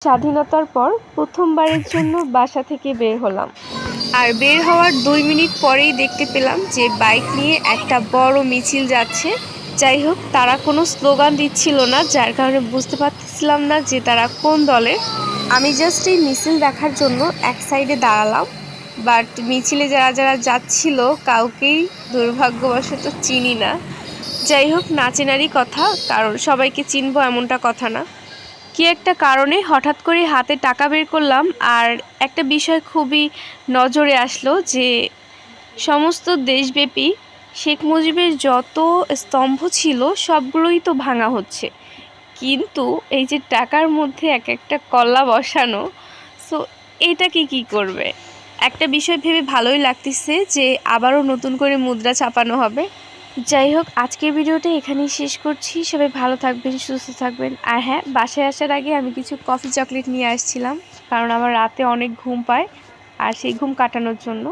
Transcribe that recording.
স্বাধীনতার পর প্রথমবারের জন্য বাসা থেকে বের হলাম। আর বের হওয়ার 2 মিনিট পরেই দেখতে পেলাম যে বাইক নিয়ে একটা বড় মিছিল যাচ্ছে। যাই হোক, তারা কোনো স্লোগান দিচ্ছিল না, যার কারণে বুঝতে পারতেছিলাম না যে তারা কোন দলের। আমি জাস্ট এই মিছিল দেখার জন্য এক সাইডে দাঁড়ালাম। বাট মিছিলে যারা যারা যাচ্ছিল কাউকেই দুর্ভাগ্যবশত চিনি না। যাই হোক, না চেনারই কথা, কারণ সবাইকে চিনবো এমনটা কথা না। কি একটা কারণে হঠাৎ করে হাতে টাকা বের করলাম, আর একটা বিষয় খুবই নজরে আসলো যে সমস্ত দেশব্যাপী শেখ মুজিবের যত স্তম্ভ ছিল সবগুলোই তো ভাঙা হচ্ছে, কিন্তু এই যে টাকার মধ্যে এক একটা কল্লা বসানো, সো এইটাকে কি করবে? একটা বিষয় ভেবে ভালোই লাগতেছে যে আবারও নতুন করে মুদ্রা ছাপানো হবে। যাই হোক, আজকের ভিডিওটা এখানেই শেষ করছি। সবাই ভালো থাকবেন, সুস্থ থাকবেন। আর হ্যাঁ, বাসায় আসার আগে আমি কিছু কফি চকলেট নিয়ে আসছিলাম, কারণ আমার রাতে অনেক ঘুম পায়, আর সেই ঘুম কাটানোর জন্য।